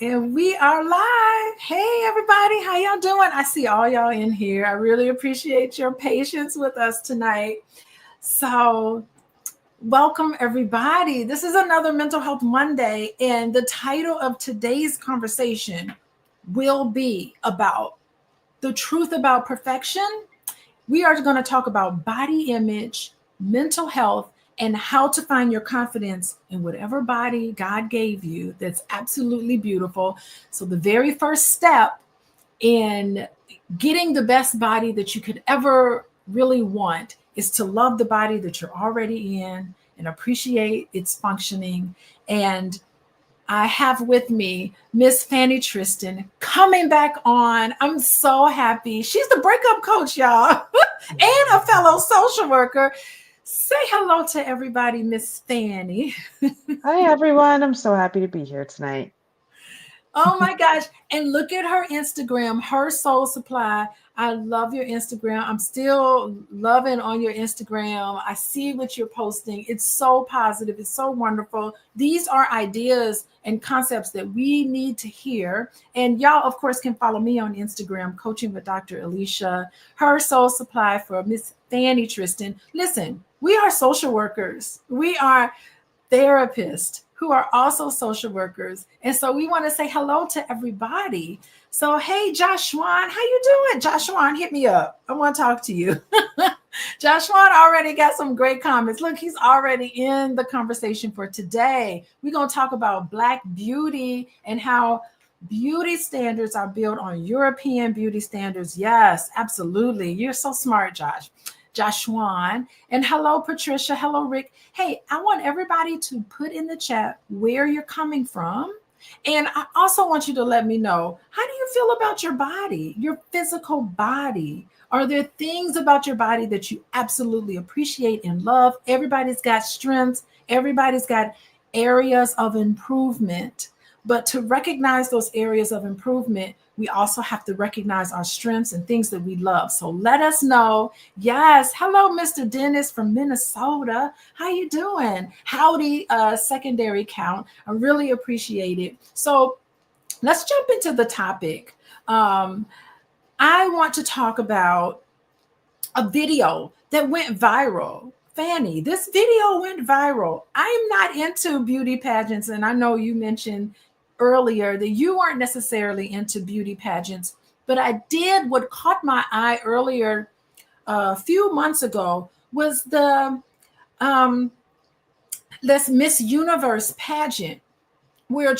And we are live. Hey, everybody. How y'all doing? I see all y'all in here. I really appreciate your patience with us tonight. So, welcome, everybody. This is another Mental Health Monday. And the title of today's conversation will be about the truth about perfection. We are going to talk about body image, mental health, and how to find your confidence in whatever body God gave you that's absolutely beautiful. So the very first step in getting the best body that you could ever really want is to love the body that you're already in and appreciate its functioning. And I have with me Miss Fanny Tristan coming back on. I'm so happy. She's the breakup coach, y'all, and a fellow social worker. Say hello to everybody, Miss Fanny. Hi, everyone. I'm so happy to be here tonight. Oh my gosh. And look at her Instagram, Her Soul Supply. I love your Instagram. I'm still loving on your Instagram. I see what you're posting. It's so positive. It's so wonderful. These are ideas and concepts that we need to hear. And y'all, of course, can follow me on Instagram, Coaching with Dr. Alicia, Her Soul Supply for Miss Fanny Tristan. Listen, we are social workers. We are therapists who are also social workers. And so we want to say hello to everybody. So, hey, Joshua, how you doing? Joshua, hit me up. I want to talk to you. Joshua already got some great comments. Look, he's already in the conversation for today. We're going to talk about Black beauty and how beauty standards are built on European beauty standards. Yes, absolutely. You're so smart, Joshua. And hello, Patricia. Hello, Rick. Hey, I want everybody to put in the chat where you're coming from. And I also want you to let me know, how do you feel about your body, your physical body? Are there things about your body that you absolutely appreciate and love? Everybody's got strengths. Everybody's got areas of improvement. But to recognize those areas of improvement, we also have to recognize our strengths and things that we love. So let us know. Yes. Hello, Mr. Dennis from Minnesota. How you doing? Howdy, secondary count. I really appreciate it. So let's jump into the topic. I want to talk about a video that went viral. Fanny, this video went viral. I'm not into beauty pageants, and I know you mentioned earlier that you weren't necessarily into beauty pageants, but I did. What caught my eye earlier a few months ago was the this Miss Universe pageant where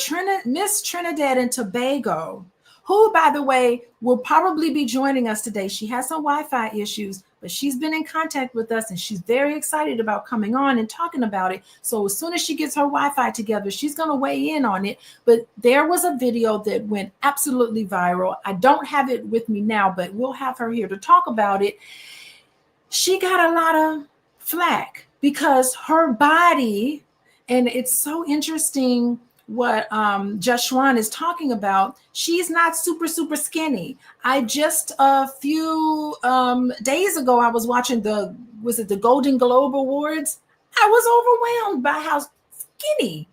Miss Trinidad and Tobago, who, by the way, will probably be joining us today. She has some Wi-Fi issues, but she's been in contact with us and she's very excited about coming on and talking about it. So as soon as she gets her Wi-Fi together, she's going to weigh in on it. But there was a video that went absolutely viral. I don't have it with me now, but we'll have her here to talk about it. She got a lot of flack because her body, and it's so interesting what Joshua is talking about. She's not super skinny. I just a few days ago, I was watching the Golden Globe Awards. I was overwhelmed by how skinny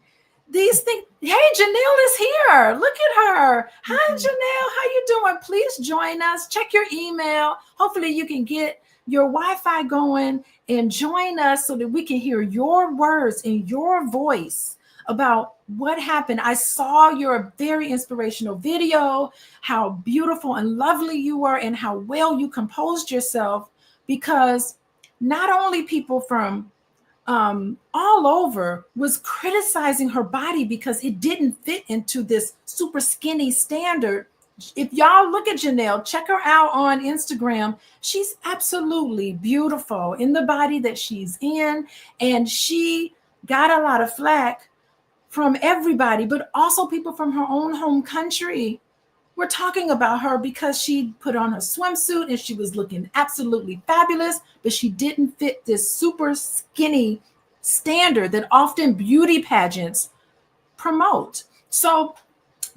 these things. Hey, Janelle is here. Look at her. Hi, Janelle. How you doing? Please join us. Check your email. Hopefully you can get your Wi-Fi going and join us so that we can hear your words and your voice about what happened. I saw your very inspirational video, how beautiful and lovely you were and how well you composed yourself, because not only people from all over was criticizing her body because it didn't fit into this super skinny standard. If y'all look at Janelle, check her out on Instagram. She's absolutely beautiful in the body that she's in. And she got a lot of flack from everybody, but also people from her own home country were talking about her because she put on her swimsuit and she was looking absolutely fabulous, but she didn't fit this super skinny standard that often beauty pageants promote. So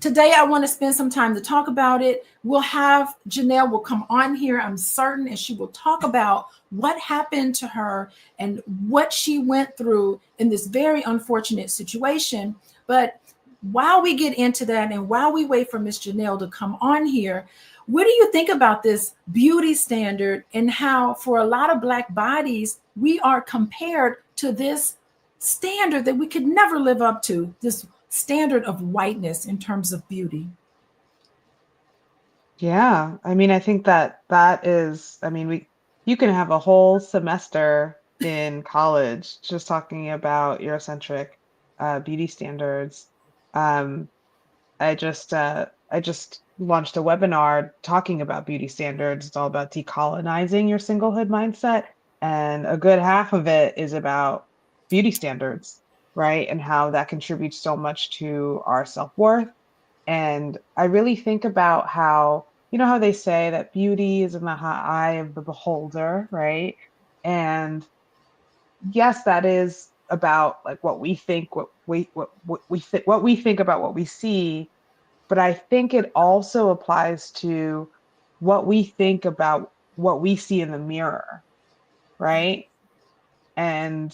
today I want to spend some time to talk about it. We'll have Janelle will come on here, I'm certain, and she will talk about what happened to her and what she went through in this very unfortunate situation. But while we get into that and while we wait for Miss Janelle to come on here, what do you think about this beauty standard and how for a lot of Black bodies, we are compared to this standard that we could never live up to, this standard of whiteness in terms of beauty? Yeah, I mean, I think that is, I mean, you can have a whole semester in college just talking about Eurocentric beauty standards. Um, I just launched a webinar talking about beauty standards. It's all about decolonizing your singlehood mindset, and a good half of it is about beauty standards, right? And how that contributes so much to our self-worth. And I really think about how, you know, how they say that beauty is in the eye of the beholder, right? And yes, that is about like what we think, what we think about what we see, but I think it also applies to what we think about what we see in the mirror, right? And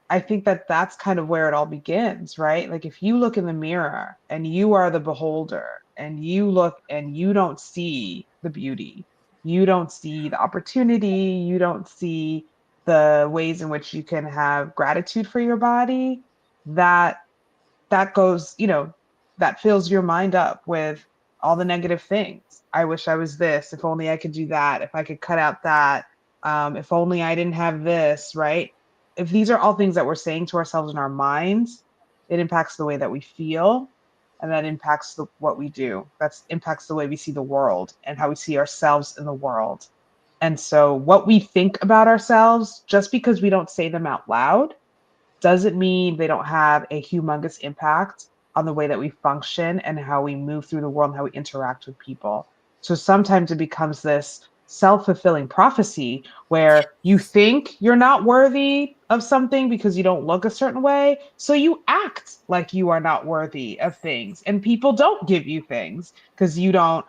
I think that that's kind of where it all begins, right? Like if you look in the mirror and you are the beholder and you look and you don't see the beauty, you don't see the opportunity, you don't see the ways in which you can have gratitude for your body, that that goes, you know, that fills your mind up with all the negative things. I wish I was this. If only I could do that. If I could cut out that. If only I didn't have this, right? If these are all things that we're saying to ourselves in our minds, it impacts the way that we feel, and that impacts what we do. That impacts the way we see the world and how we see ourselves in the world. And so, what we think about ourselves, just because we don't say them out loud, doesn't mean they don't have a humongous impact on the way that we function and how we move through the world and how we interact with people. So sometimes it becomes this self-fulfilling prophecy where you think you're not worthy of something because you don't look a certain way. So you act like you are not worthy of things, and people don't give you things because you don't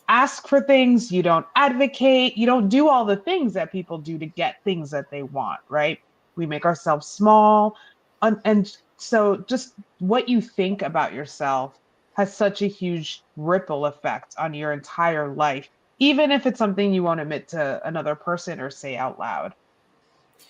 ask for things, you don't advocate, you don't do all the things that people do to get things that they want, right? We make ourselves small, and so just what you think about yourself has such a huge ripple effect on your entire life, even if it's something you won't admit to another person or say out loud.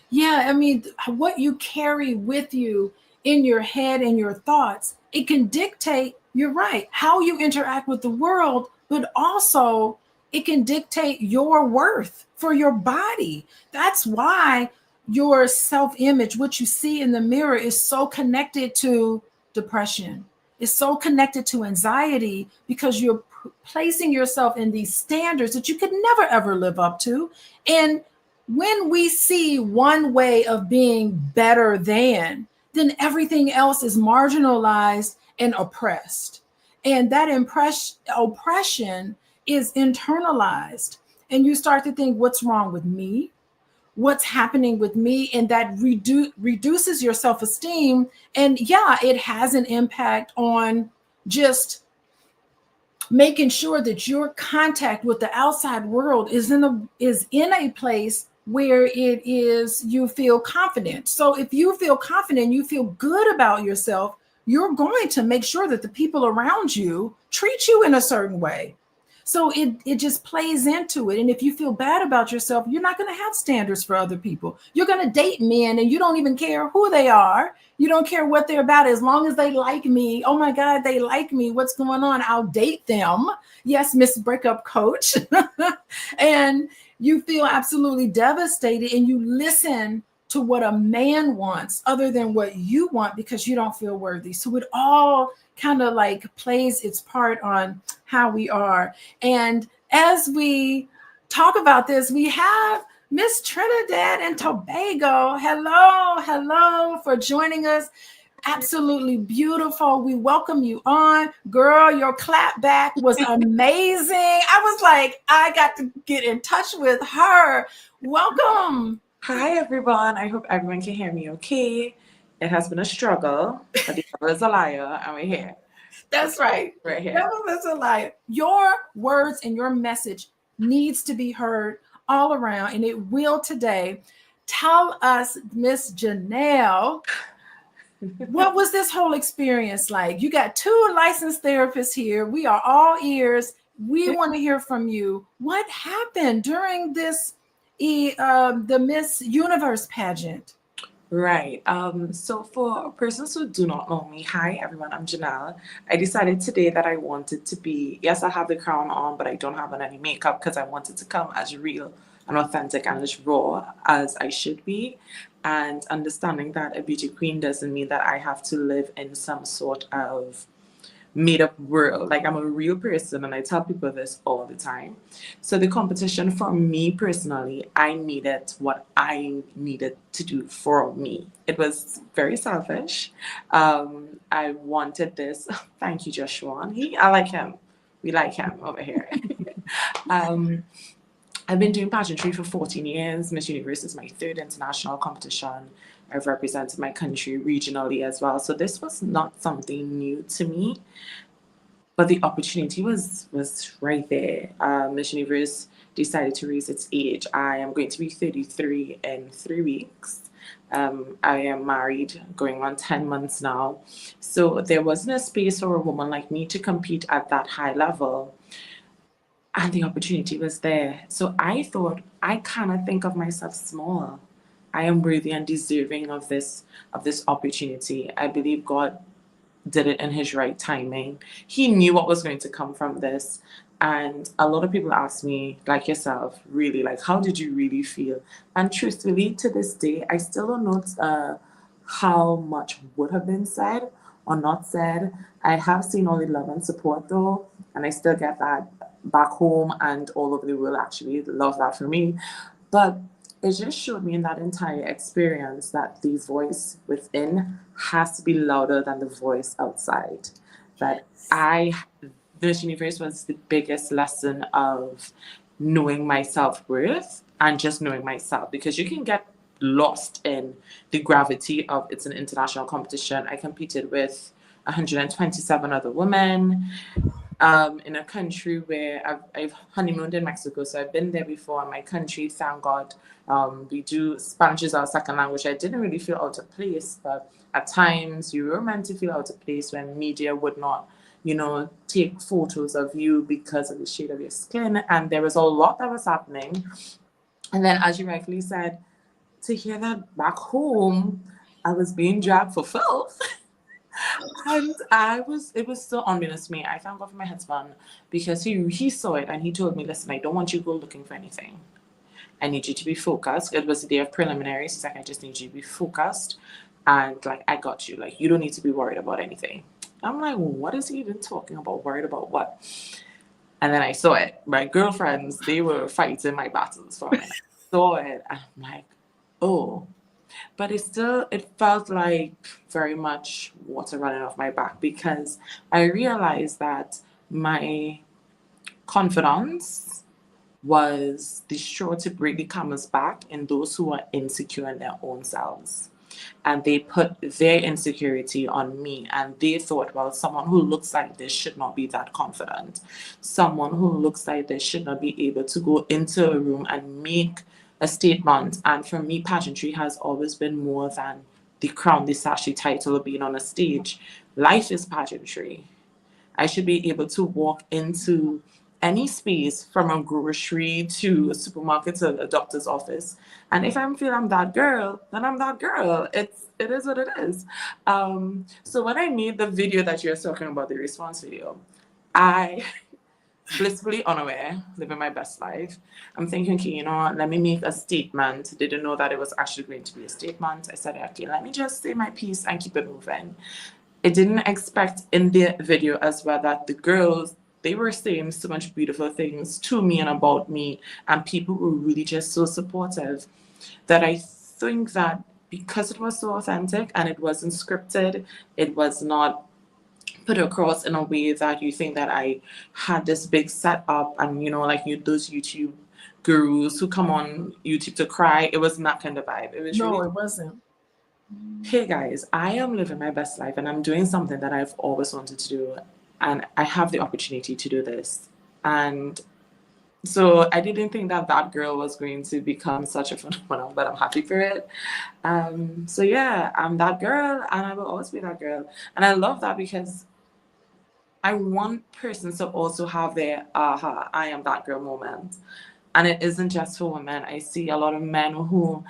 Yeah, I mean, what you carry with you in your head and your thoughts, it can dictate, you're right, how you interact with the world, but also it can dictate your worth for your body. That's why your self image, what you see in the mirror, is so connected to depression. It's so connected to anxiety because you're placing yourself in these standards that you could never ever live up to. And when we see one way of being better than, then everything else is marginalized and oppressed. And that oppression is internalized. And you start to think, what's wrong with me? What's happening with me? And that reduces your self esteem. And yeah, it has an impact on just making sure that your contact with the outside world is in a place where it is you feel confident. So if you feel confident, you feel good about yourself, you're going to make sure that the people around you treat you in a certain way. So it just plays into it. And if you feel bad about yourself, you're not going to have standards for other people. You're going to date men and you don't even care who they are. You don't care what they're about as long as they like me. Oh my God, they like me. What's going on? I'll date them. Yes, Miss Breakup Coach. And you feel absolutely devastated and you listen to what a man wants other than what you want because you don't feel worthy. So it all kind of like plays its part on how we are. And as we talk about this, we have Miss Trinidad and Tobago. Hello for joining us. Absolutely beautiful. We welcome you on. Girl, your clap back was amazing. I was like, I got to get in touch with her. Welcome. Hi, everyone. I hope everyone can hear me okay. It has been a struggle, but the devil is a liar, and we're here. That's right. Right here. Devil is a liar. Your words and your message needs to be heard all around, and it will today. Tell us, Miss Janelle, What was this whole experience like? You got two licensed therapists here. We are all ears. We want to hear from you. What happened during this, the Miss Universe pageant? Right. So for persons who do not know me, hi everyone, I'm Janelle. I decided today that I wanted to be, yes, I have the crown on, but I don't have on any makeup because I wanted to come as real and authentic and as raw as I should be. And understanding that a beauty queen doesn't mean that I have to live in some sort of made up world. Like, I'm a real person, and I tell people this all the time. So the competition for me personally, I needed what I needed to do for me. It was very selfish. I wanted this. Thank you, Joshua. I like him. We like him over here. um, I've been doing pageantry for 14 years. Miss Universe is my third international competition. I've represented my country regionally as well. So this was not something new to me, but the opportunity was right there. Miss Universe decided to raise its age. I am going to be 33 in 3 weeks. I am married, going on 10 months now. So there wasn't a space for a woman like me to compete at that high level. And the opportunity was there. So I thought, I kind of think of myself small. I am worthy and deserving of this opportunity. I believe God did it in his right timing. He knew what was going to come from this. And a lot of people ask me, like yourself, really, like, how did you really feel? And truthfully, to this day, I still don't know how much would have been said or not said. I have seen all the love and support though, and I still get that back home and all over the world actually love that for me. But it just showed me in that entire experience that the voice within has to be louder than the voice outside. That this universe was the biggest lesson of knowing my self-worth and just knowing myself, because you can get lost in the gravity of it's an international competition. I competed with 127 other women in a country where I've honeymooned in Mexico, so I've been there before. In my country, thank God, we do Spanish is our second language. I didn't really feel out of place, but at times you were meant to feel out of place when media would not, take photos of you because of the shade of your skin, and there was a lot that was happening. And then, as you rightfully said, to hear that back home, I was being dragged for filth. And it was so ominous to me. I thank God for my husband, because he saw it and he told me, listen, I don't want you to go looking for anything. I need you to be focused. It was the day of preliminaries. He's like, I just need you to be focused. And like, I got you. Like, you don't need to be worried about anything. I'm like, what is he even talking about? Worried about what? And then I saw it. My girlfriends, they were fighting my battles for me. I saw it. And I'm like, oh. But it felt like very much water running off my back, because I realized that my confidence was the straw to break the camel's back in those who are insecure in their own selves. And they put their insecurity on me, and they thought, well, someone who looks like this should not be that confident. Someone who looks like this should not be able to go into a room and make a statement. And for me, pageantry has always been more than the crown, the sash, title of being on a stage. Life is pageantry. I should be able to walk into any space, from a grocery to a supermarket to a doctor's office. And if I feel I'm that girl, then I'm that girl. It is what it is. So when I made the video that you're talking about, the response video, I blissfully unaware, living my best life. I'm thinking, okay, let me make a statement. Didn't know that it was actually going to be a statement. I said, okay, let me just say my piece and keep it moving. I didn't expect in the video as well that the girls, they were saying so much beautiful things to me and about me, and people were really just so supportive, that I think that because it was so authentic and it wasn't scripted, it was not put across in a way that you think that I had this big setup and like those YouTube gurus who come on YouTube to cry. It wasn't that kind of vibe. It was No, it wasn't. hey guys, I am living my best life and I'm doing something that I've always wanted to do, and I have the opportunity to do this. And So I didn't think that that girl was going to become such a phenomenon, but I'm happy for it. So yeah, I'm that girl, and I will always be that girl. And I love that because I want persons to also have their aha, I am that girl moment. And it isn't just for women. I see a lot of men who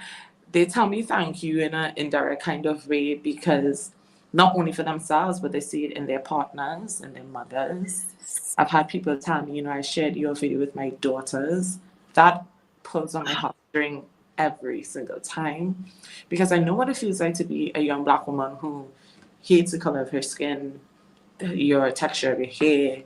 they tell me thank you in an indirect kind of way because not only for themselves, but they see it in their partners and their mothers. I've had people tell me, I shared your video with my daughters. That pulls on my heartstring every single time because I know what it feels like to be a young Black woman who hates the color of her skin, your texture of your hair,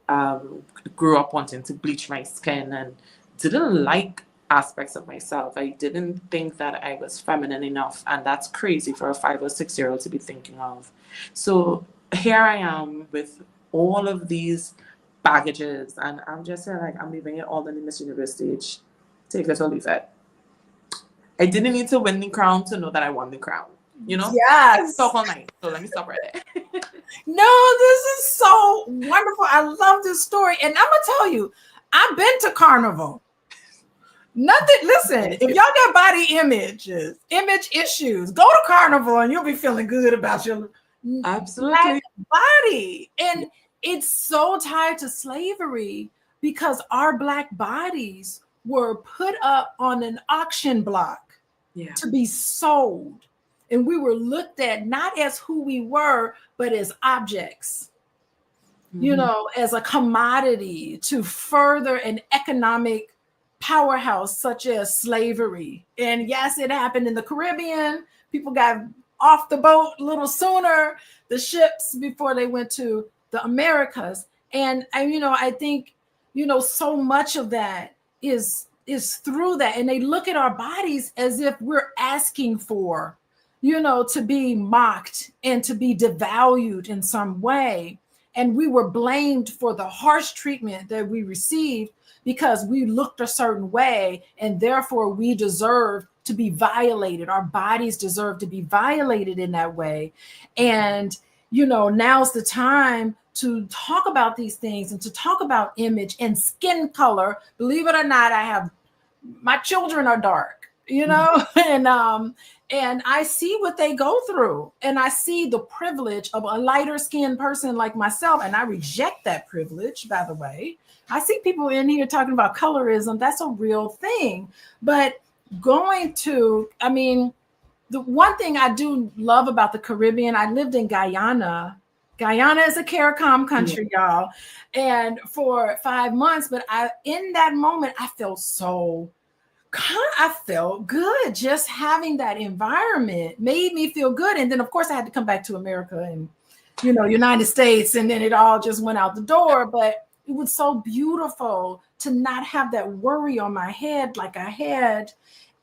um, grew up wanting to bleach my skin and didn't like aspects of myself. I didn't think that I was feminine enough, and that's crazy for a 5 or 6 year old to be thinking of. So here I am with all of these baggages, and I'm just saying, like, I'm leaving it all in the Miss Universe stage. Take it or leave it. I didn't need to win the crown to know that I won the crown. Yes. Talk all night. So let me stop right there. No, this is so wonderful. I love this story. And I'm going to tell you, I've been to Carnival. Nothing. Listen, if y'all got body image issues, go to Carnival and you'll be feeling good about your absolutely Black body. And it's so tied to slavery because our Black bodies were put up on an auction block to be sold. And we were looked at not as who we were, but as objects, as a commodity to further an economic powerhouse such as slavery. And yes, it happened in the Caribbean. People got off the boat a little sooner, the ships, before they went to the Americas. And I think, so much of that is through that. And they look at our bodies as if we're asking for, to be mocked and to be devalued in some way. And we were blamed for the harsh treatment that we received because we looked a certain way, and therefore we deserve to be violated. Our bodies deserve to be violated in that way. And, now's the time to talk about these things and to talk about image and skin color. Believe it or not, my children are dark, and I see what they go through, and I see the privilege of a lighter skinned person like myself. And I reject that privilege, by the way. I see people in here talking about colorism. That's a real thing. But the one thing I do love about the Caribbean, I lived in Guyana. Guyana is a CARICOM country, y'all. And for 5 months, but in that moment, I felt good. Just having that environment made me feel good. And then, of course, I had to come back to America and, United States, and then it all just went out the door. But it was so beautiful to not have that worry on my head like I had.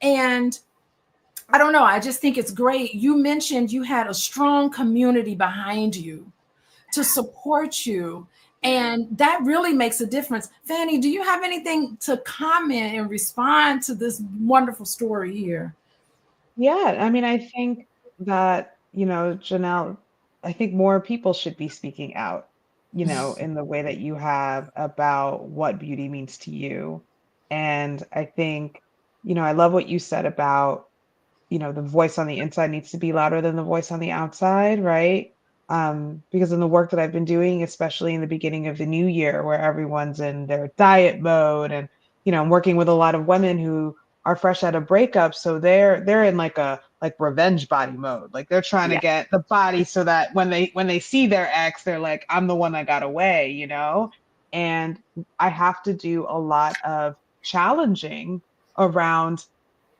And I don't know, I just think it's great. You mentioned you had a strong community behind you to support you. And that really makes a difference. Fanny, do you have anything to comment and respond to this wonderful story here? Yeah, I think that, Janelle, I think more people should be speaking out, in the way that you have about what beauty means to you. And I think, I love what you said about, the voice on the inside needs to be louder than the voice on the outside, right? Because in the work that I've been doing, especially in the beginning of the new year, where everyone's in their diet mode, and I'm working with a lot of women who are fresh out of breakup, so they're in like revenge body mode, like they're trying to get the body so that when they see their ex, they're like, I'm the one that got away, and I have to do a lot of challenging around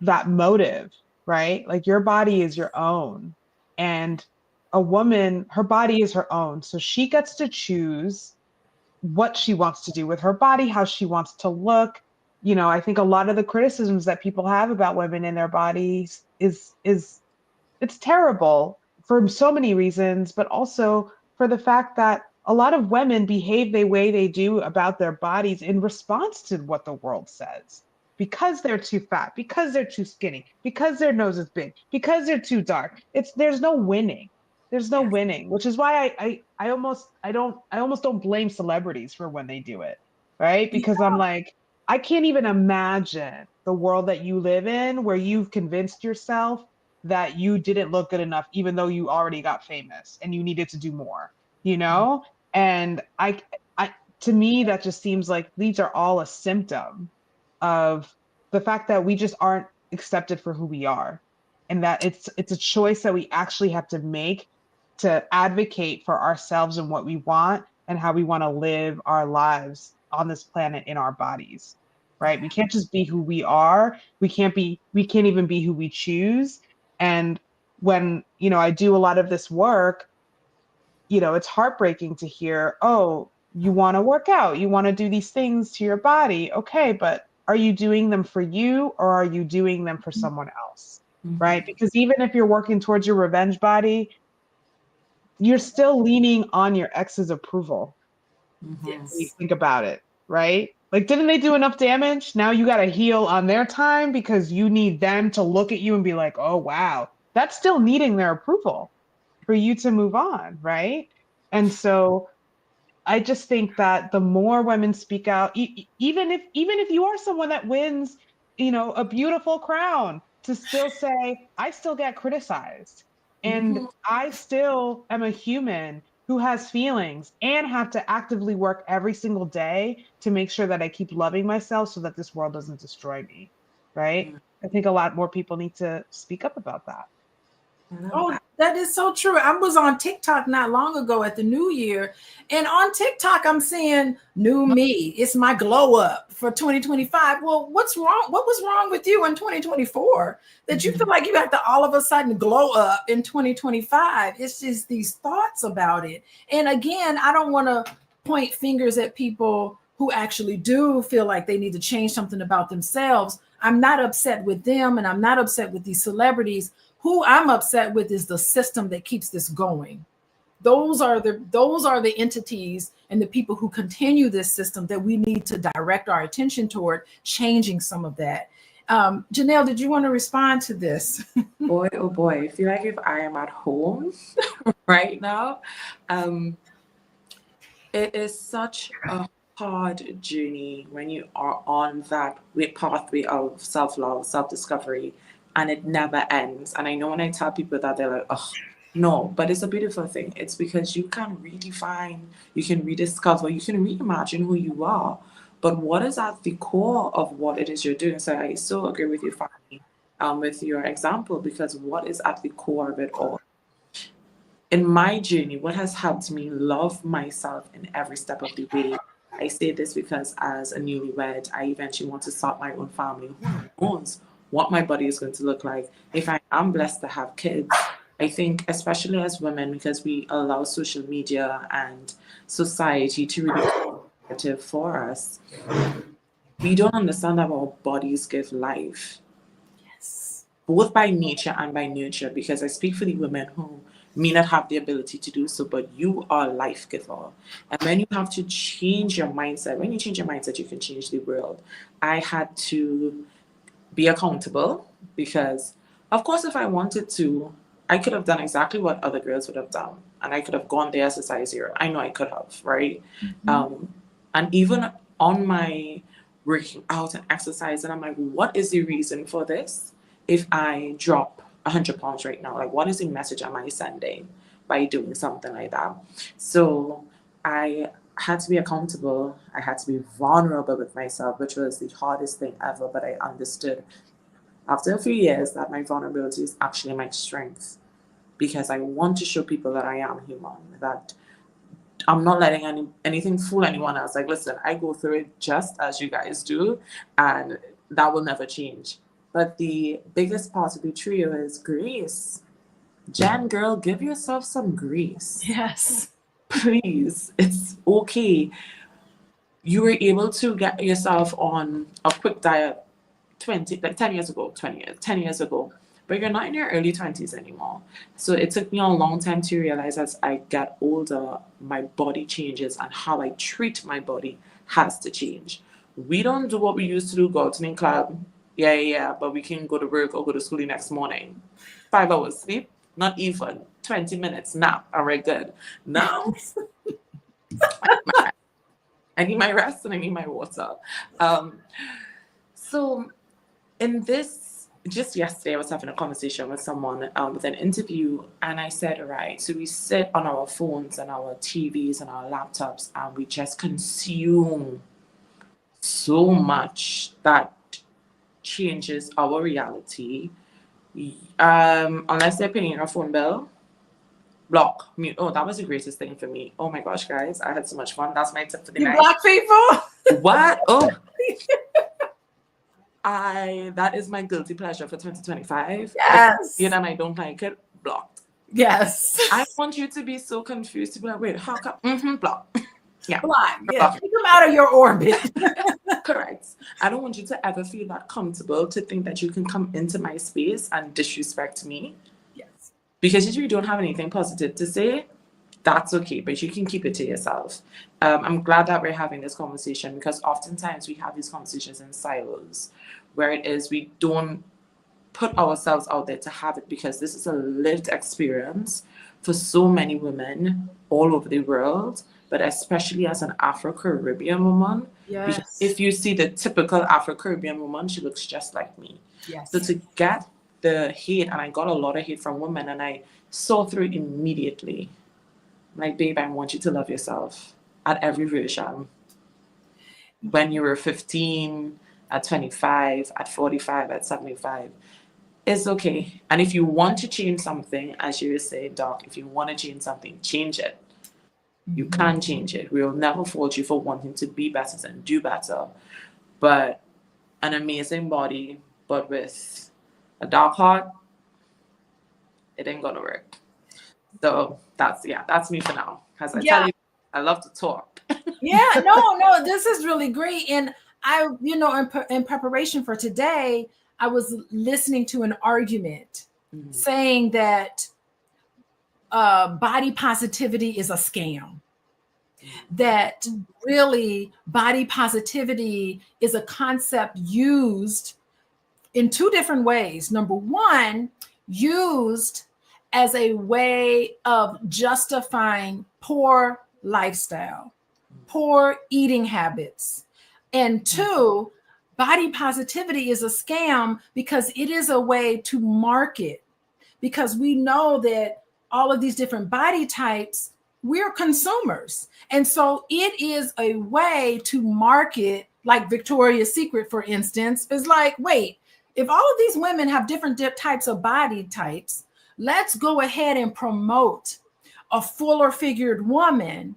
that motive, right? Like your body is your own, and a woman, her body is her own. So she gets to choose what she wants to do with her body, how she wants to look. I think a lot of the criticisms that people have about women in their bodies is it's terrible for so many reasons, but also for the fact that a lot of women behave the way they do about their bodies in response to what the world says. Because they're too fat, because they're too skinny, because their nose is big, because they're too dark. There's no winning. There's no winning, which is why I almost don't blame celebrities for when they do it, right? Because I'm like, I can't even imagine the world that you live in where you've convinced yourself that you didn't look good enough, even though you already got famous and you needed to do more, you know? And I, to me, that just seems like these are all a symptom of the fact that we just aren't accepted for who we are. And that it's a choice that we actually have to make to advocate for ourselves and what we want and how we want to live our lives on this planet in our bodies, right? We can't just be who we are. We can't even be who we choose. And when, I do a lot of this work, it's heartbreaking to hear, oh, you want to work out, you want to do these things to your body. Okay, but are you doing them for you or are you doing them for someone else? Right? Because even if you're working towards your revenge body, you're still leaning on your ex's approval. Yes. When you think about it, right? Like, didn't they do enough damage? Now you got to heal on their time because you need them to look at you and be like, oh, wow, that's still needing their approval for you to move on, right? And so I just think that the more women speak out, even if you are someone that wins, a beautiful crown, to still say, I still get criticized. And I still am a human who has feelings and have to actively work every single day to make sure that I keep loving myself so that this world doesn't destroy me. Right? I think a lot more people need to speak up about that. Oh, that is so true. I was on TikTok not long ago at the New Year, and on TikTok I'm seeing new me. It's my glow up for 2025. Well, what's wrong? What was wrong with you in 2024 that you feel like you have to all of a sudden glow up in 2025? It's just these thoughts about it. And again, I don't want to point fingers at people who actually do feel like they need to change something about themselves. I'm not upset with them, and I'm not upset with these celebrities. Who I'm upset with is the system that keeps this going. Those are the entities and the people who continue this system that we need to direct our attention toward changing some of that. Janelle, did you want to respond to this? Boy, oh boy, I feel like if I am at home right now, it is such a hard journey when you are on that pathway of self-love, self-discovery, and it never ends. And I know when I tell people that, they're like, oh, no, but it's a beautiful thing. It's because you can redefine, you can rediscover, you can reimagine who you are. But what is at the core of what it is you're doing? So I so agree with you, Fanny, with your example, because what is at the core of it all? In my journey, what has helped me love myself in every step of the way? I say this because as a newlywed, I eventually want to start my own family. Who knows what my body is going to look like if I am blessed to have kids? I think, especially as women, because we allow social media and society to really be negative for us, we don't understand that our bodies give life. Yes. Both by nature and by nurture, because I speak for the women who may not have the ability to do so, but you are life giver. And when you have to change your mindset, when you change your mindset, you can change the world. I had to be accountable because, of course, if I wanted to, I could have done exactly what other girls would have done. And I could have gone there as a size 0. I know I could have, right? And even on my working out and exercising, I'm like, what is the reason for this? If I drop 100 pounds right now, like, what is the message am I sending by doing something like that? So I had to be accountable. I had to be vulnerable with myself, which was the hardest thing ever. But I understood after a few years that my vulnerability is actually my strength, because I want to show people that I am human, that I'm not letting anything fool anyone else. Like, listen, I go through it just as you guys do, and that will never change. But the biggest part of the trio is grace. Jen, girl, give yourself some grace. Yes. Please, it's okay. You were able to get yourself on a quick diet 10 years ago, 10 years ago, but you're not in your early 20s anymore. So it took me a long time to realize as I get older, my body changes and how I treat my body has to change. We don't do what we used to do, go out in club, yeah, but we can go to work or go to school the next morning. 5 hours sleep, not even 20 minutes nap, and we're good. Now, I need my rest and I need my water. So in this, just yesterday, I was having a conversation with someone with an interview, and I said, all right, so we sit on our phones and our TVs and our laptops, and we just consume so much that changes our reality. Unless they're paying your phone bill, block, mute. Oh, that was the greatest thing for me. Oh my gosh, guys, I had so much fun. That's my tip for the night. You block people? What? Oh. That is my guilty pleasure for 2025. Yes. You know, and I don't like it, blocked. Yes. I want you to be so confused to be like, wait, how come? Block. Yeah. Block. Yeah. Take them out of your orbit. Correct. I don't want you to ever feel that comfortable to think that you can come into my space and disrespect me. Yes. Because if you don't have anything positive to say, that's okay, but you can keep it to yourself. I'm glad that we're having this conversation, because oftentimes we have these conversations in silos, where it is we don't put ourselves out there to have it, because this is a lived experience for so many women all over the world, but especially as an Afro-Caribbean woman. Yes. Because if you see the typical Afro-Caribbean woman, she looks just like me. Yes. So to get the hate, and I got a lot of hate from women, and I saw through it immediately. Like, babe, I want you to love yourself at every version. When you were 15, at 25, at 45, at 75, it's okay. And if you want to change something, as you were saying, Doc, if you want to change something, change it. You can change it. We will never fault you for wanting to be better and do better. But an amazing body, but with a dark heart, it ain't gonna work. So that's me for now. As I tell you, I love to talk. No, this is really great. And I, in preparation for today, I was listening to an argument saying that body positivity is a scam. That really body positivity is a concept used in two different ways. Number one, used as a way of justifying poor lifestyle, poor eating habits. And two, body positivity is a scam because it is a way to market, because we know that all of these different body types, we're consumers. And so it is a way to market, like Victoria's Secret, for instance, is like, wait, if all of these women have different types of body types, let's go ahead and promote a fuller figured woman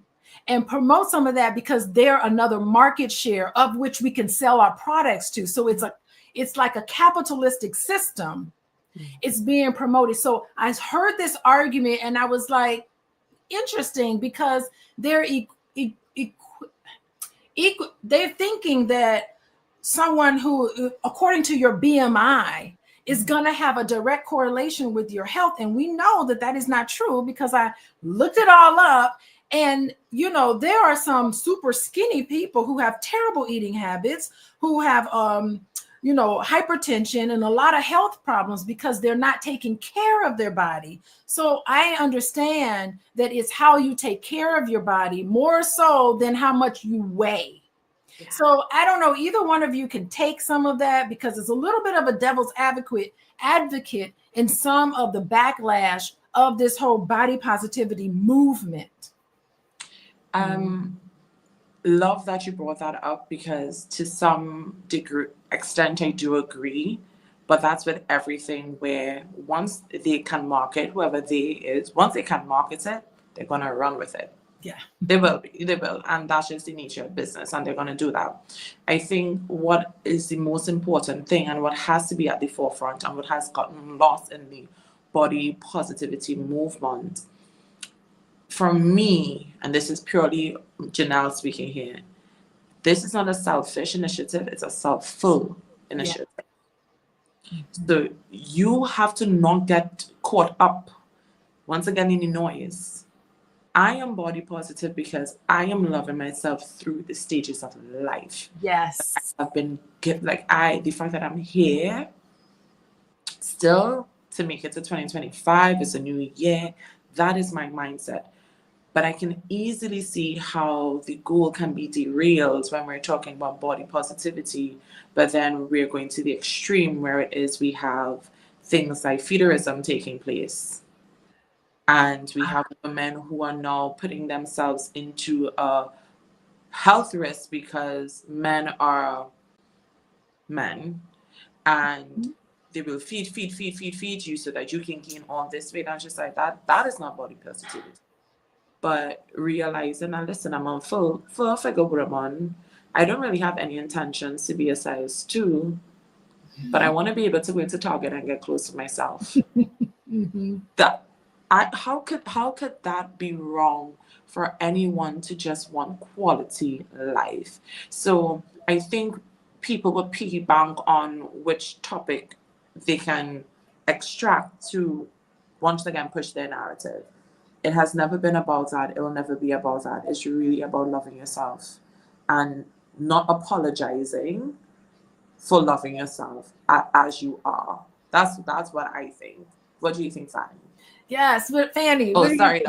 and promote some of that, because they're another market share of which we can sell our products to. So it's like a capitalistic system. It's being promoted. So I heard this argument and I was like, interesting, because they're thinking that someone who, according to your BMI, is going to have a direct correlation with your health. And we know that that is not true, because I looked it all up. And, there are some super skinny people who have terrible eating habits, who have, hypertension and a lot of health problems because they're not taking care of their body. So I understand that it's how you take care of your body more so than how much you weigh. Yeah. So I don't know, either one of you can take some of that, because it's a little bit of a devil's advocate in some of the backlash of this whole body positivity movement. Love that you brought that up, because to some extent I do agree, but that's with everything, where once they can market, whoever once they can market it, they're going to run with it. Yeah, they will, and that's just the nature of business, and they're going to do that. I think what is the most important thing, and what has to be at the forefront, and what has gotten lost in the body positivity movement, from me, and this is purely Janelle speaking here, this is not a selfish initiative, it's a self-full initiative. Yeah. So you have to not get caught up, once again, in the noise. I am body positive because I am loving myself through the stages of life. Yes. I've been, the fact that I'm here still to make it to 2025, it's a new year, that is my mindset. But I can easily see how the goal can be derailed when we're talking about body positivity, but then we're going to the extreme where it is we have things like feudalism taking place. And we have women who are now putting themselves into a health risk because men are men and they will feed you so that you can gain all this weight. And it's just like that is not body positivity. But realizing, and listen, I'm on full figure woman. I don't really have any intentions to be a size 2, but I want to be able to go to Target and get close to myself. That how could that be wrong for anyone to just want quality life? So I think people will piggyback on which topic they can extract to once again push their narrative. It has never been about that. It will never be about that. It's really about loving yourself and not apologizing for loving yourself as you are. That's what I think. What do you think, Fanny? Yes, but Fanny. Oh, sorry,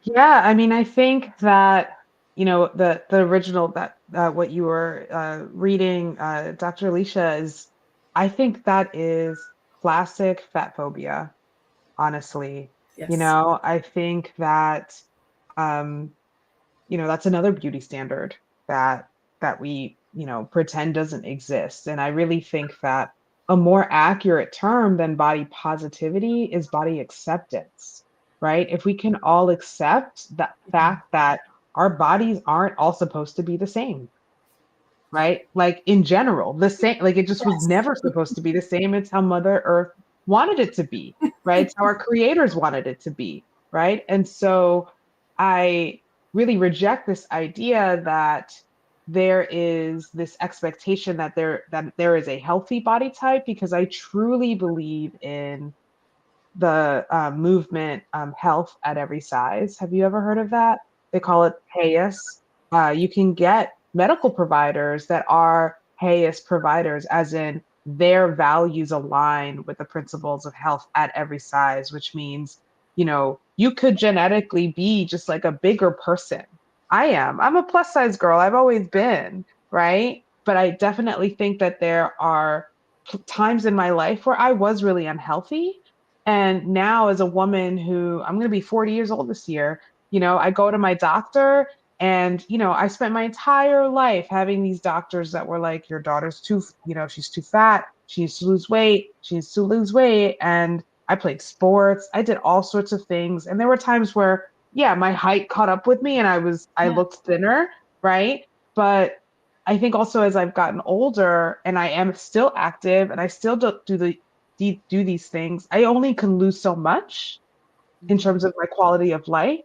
Yeah, I mean, I think that, the original that what you were reading, Dr. Alicia, is, I think that is classic fat phobia, honestly. Yes. I think that, that's another beauty standard that we, pretend doesn't exist. And I really think that a more accurate term than body positivity is body acceptance, right? If we can all accept that fact that our bodies aren't all supposed to be the same, right? Like in general, the same, like it just was never supposed to be the same. It's how Mother Earth wanted it to be, right? It's how our creators wanted it to be, right? And so I really reject this idea that there is this expectation that there is a healthy body type, because I truly believe in the movement, health at every size. Have you ever heard of that? They call it HAES. You can get medical providers that are HAES providers, as in their values align with the principles of health at every size, which means, you could genetically be just like a bigger person. I'm a plus size girl. I've always been, right? But I definitely think that there are times in my life where I was really unhealthy. And now, as a woman who, I'm going to be 40 years old this year, I go to my doctor, and, I spent my entire life having these doctors that were like, your daughter's too, she's too fat. She needs to lose weight. She needs to lose weight. And I played sports. I did all sorts of things. And there were times where, yeah, my height caught up with me and I looked thinner, right? But I think also, as I've gotten older and I am still active and I still do these things, I only can lose so much in terms of my quality of life.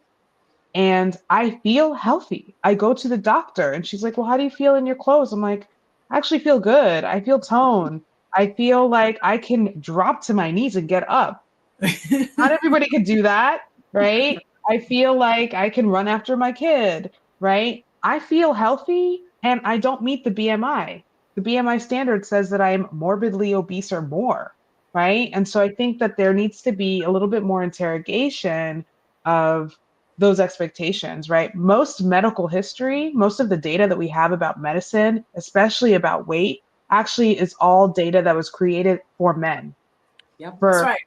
And I feel healthy. I go to the doctor and she's like, well, how do you feel in your clothes? I'm like, I actually feel good. I feel toned. I feel like I can drop to my knees and get up. Not everybody can do that, right? I feel like I can run after my kid, right? I feel healthy and I don't meet the BMI. The BMI standard says that I'm morbidly obese or more, right? And so I think that there needs to be a little bit more interrogation of those expectations, right? Most medical history, most of the data that we have about medicine, especially about weight, actually is all data that was created for men. Yep. That's right.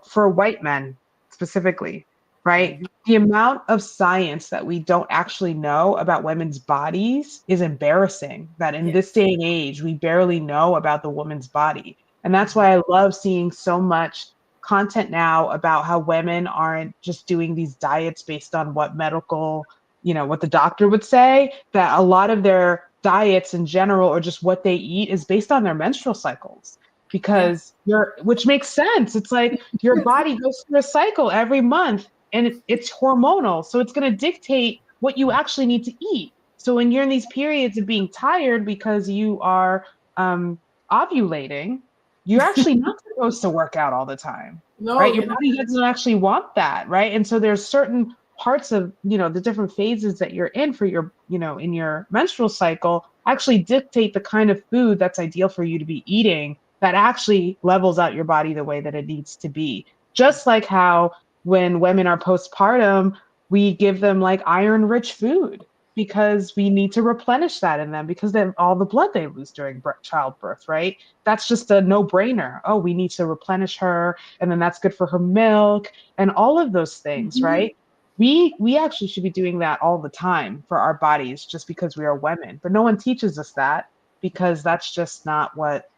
For white men specifically, right? Mm-hmm. The amount of science that we don't actually know about women's bodies is embarrassing, that in this day and age, we barely know about the woman's body. And that's why I love seeing so much content now about how women aren't just doing these diets based on what medical, what the doctor would say, that a lot of their diets in general, or just what they eat, is based on their menstrual cycles. Because which makes sense. It's like your body goes through a cycle every month and it's hormonal. So it's going to dictate what you actually need to eat. So when you're in these periods of being tired because you are ovulating, you're actually not supposed to work out all the time, right? Your body doesn't actually want that, right? And so there's certain parts of, the different phases that you're in for your, in your menstrual cycle actually dictate the kind of food that's ideal for you to be eating, that actually levels out your body the way that it needs to be. Just like how when women are postpartum, we give them like iron-rich food because we need to replenish that in them because of all the blood they lose during childbirth, right? That's just a no-brainer. Oh, we need to replenish her, and then that's good for her milk and all of those things, right? We actually should be doing that all the time for our bodies just because we are women, but no one teaches us that because that's just not what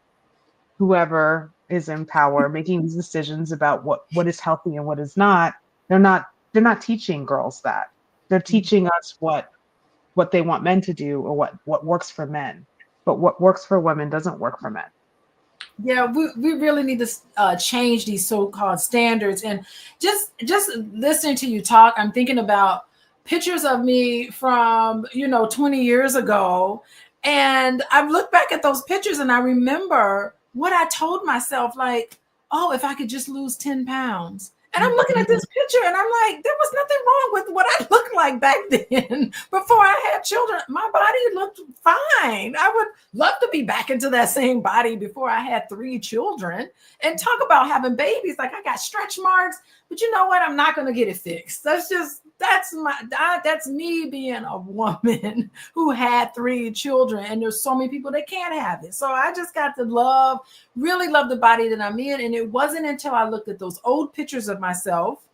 whoever is in power making these decisions about what is healthy and what is not, they're not teaching girls that. They're teaching us what they want men to do or what works for men. But what works for women doesn't work for men. Yeah, we really need to change these so-called standards. And just listening to you talk, I'm thinking about pictures of me from 20 years ago, and I've looked back at those pictures and I remember what I told myself, like, oh, if I could just lose 10 pounds. And I'm looking at this picture and I'm like, there was nothing wrong with what I looked like back then. Before I had children, my body looked fine. I would love to be back into that same body before I had 3 children. And talk about having babies. Like, I got stretch marks, but you know what? I'm not going to get it fixed. That's me being a woman who had 3 children. And there's so many people that can't have it. So I just got to really love the body that I'm in. And it wasn't until I looked at those old pictures of myself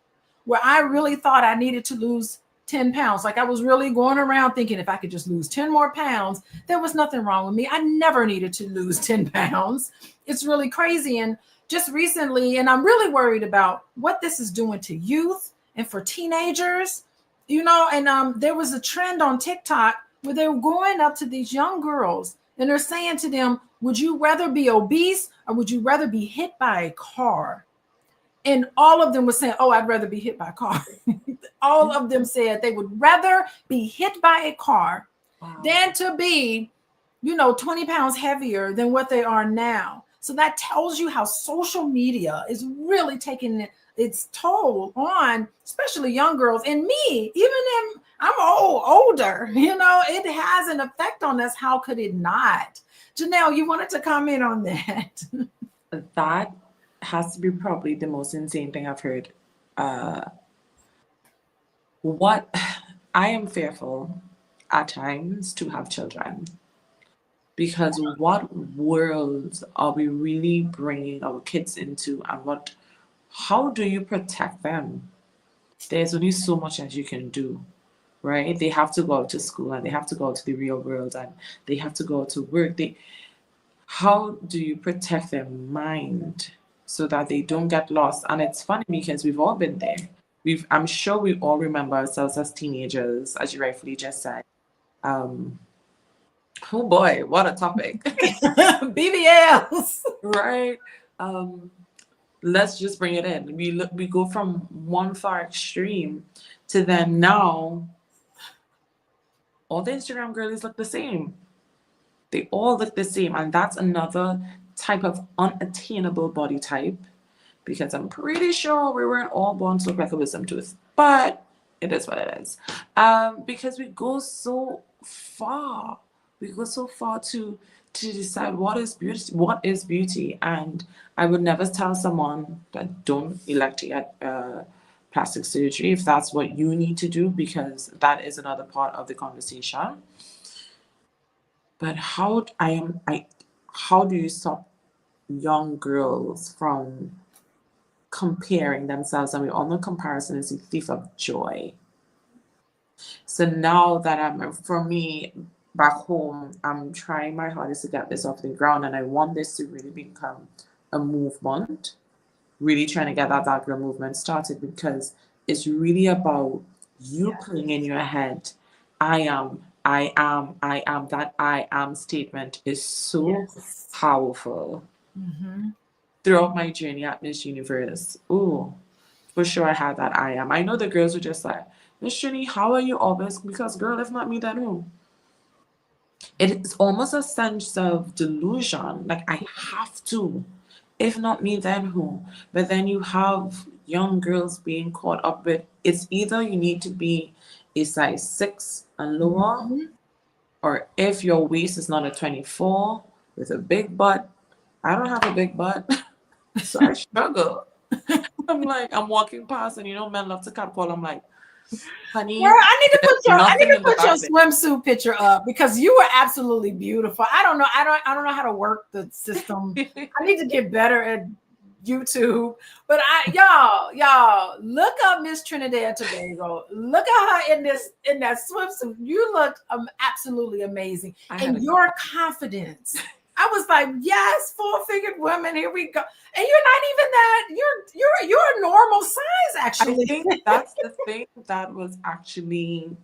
where I really thought I needed to lose 10 pounds. Like, I was really going around thinking if I could just lose 10 more pounds, there was nothing wrong with me. I never needed to lose 10 pounds. It's really crazy. And just recently, and I'm really worried about what this is doing to youth and for teenagers, and there was a trend on TikTok where they were going up to these young girls and they're saying to them, would you rather be obese or would you rather be hit by a car? And all of them were saying, oh, I'd rather be hit by a car. All of them said they would rather be hit by a car than to be, 20 pounds heavier than what they are now. So that tells you how social media is really taking its toll on especially young girls. And me, I'm older, it has an effect on us. How could it not? Janelle, you wanted to comment on that? That has to be probably the most insane thing I've heard. What I am fearful at times to have children, because what world are we really bringing our kids into, and how do you protect them? There's only so much that you can do, right? They have to go out to school and they have to go out to the real world and they have to go out to work. How do you protect their mind so that they don't get lost? And it's funny because we've all been there. I'm sure we all remember ourselves as teenagers, as you rightfully just said. Oh boy, what a topic. BBLs. Right. Let's just bring it in. We go from one far extreme to then now all the Instagram girlies look the same. They all look the same. And that's another type of unattainable body type, because I'm pretty sure we weren't all born to look like a wisdom tooth, but it is what it is. Because we go so far. We go so far to decide what is beauty. And I would never tell someone that don't elect to get plastic surgery if that's what you need to do, because that is another part of the conversation. But how do you stop young girls from comparing themselves? And we all know comparison is the thief of joy. So now that for me, back home, I'm trying my hardest to get this off the ground, and I want this to really become a movement, really trying to get that dark girl movement started, because it's really about you putting in your head, I am. That I am statement is so powerful. Mm-hmm. Throughout my journey at Miss Universe, for sure I had that I am. I know the girls were just like, Miss Trini, how are you always? Because girl, if not me, then who? It's almost a sense of delusion. Like, I have to. If not me, then who? But then you have young girls being caught up with, it's either you need to be a size 6 and lower, or if your waist is not a 24 with a big butt. I don't have a big butt, so I struggle. I'm like, I'm walking past, and men love to catcall. I'm like, honey, Girl, I need to put your there. swimsuit picture up because you were absolutely beautiful. I don't know how to work the system. I need to get better at YouTube. But y'all look up Miss Trinidad Tobago. Look at her in that swimsuit. You look absolutely amazing, and your confidence. I was like, yes, full-figured woman. Here we go. And you're not even that. You're a normal size, actually. I think that's the thing that was actually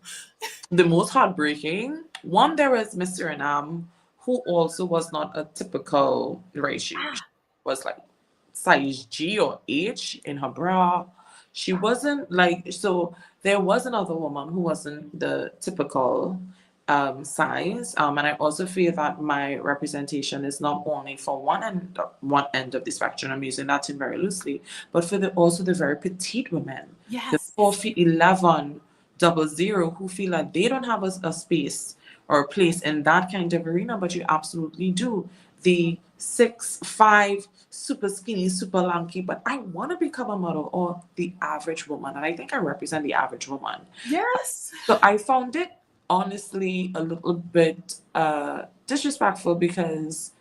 the most heartbreaking. One, there was Miss Suriname, who also was not a typical ratio. She was like size G or H in her bra. She wasn't like, so there was another woman who wasn't the typical size, and I also feel that my representation is not only for one end of the spectrum, I'm using that term very loosely, but for also the very petite women, the 4'11" 00 who feel like they don't have a space or a place in that kind of arena, but you absolutely do. The 6'5" super skinny, super lanky, but I want to become a model, or the average woman, and I think I represent the average woman. Yes. So I found it honestly a little bit disrespectful, because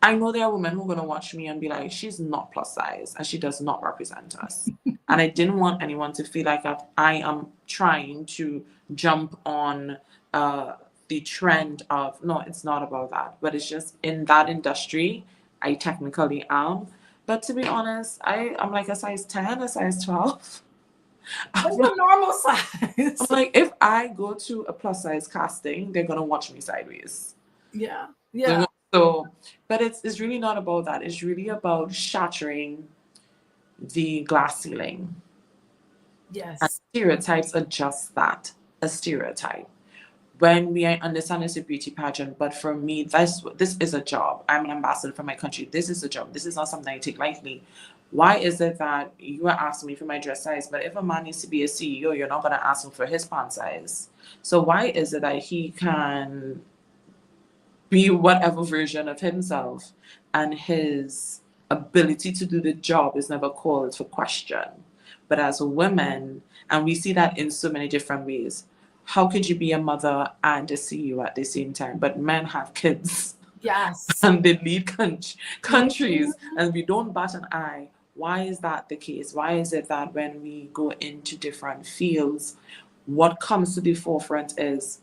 I know there are women who are going to watch me and be like, she's not plus size and she does not represent us. And I didn't want anyone to feel like I am trying to jump on the trend of, no, it's not about that. But it's just in that industry, I technically am. But to be honest, I'm like a size 10, a size 12. That's a normal size. I'm like, if I go to a plus size casting, they're gonna watch me sideways. Yeah. So, but it's really not about that. It's really about shattering the glass ceiling. Yes. And stereotypes are just that, a stereotype. When we understand it's a beauty pageant, but for me, this is a job. I'm an ambassador for my country. This is a job. This is not something I take lightly. Why is it that you are asking me for my dress size, but if a man needs to be a CEO, you're not going to ask him for his pant size? So why is it that he can be whatever version of himself and his ability to do the job is never called for question? But as women, and we see that in so many different ways, how could you be a mother and a CEO at the same time? But men have kids. Yes. And they lead countries, and we don't bat an eye. Why is that the case? Why is it that when we go into different fields, what comes to the forefront is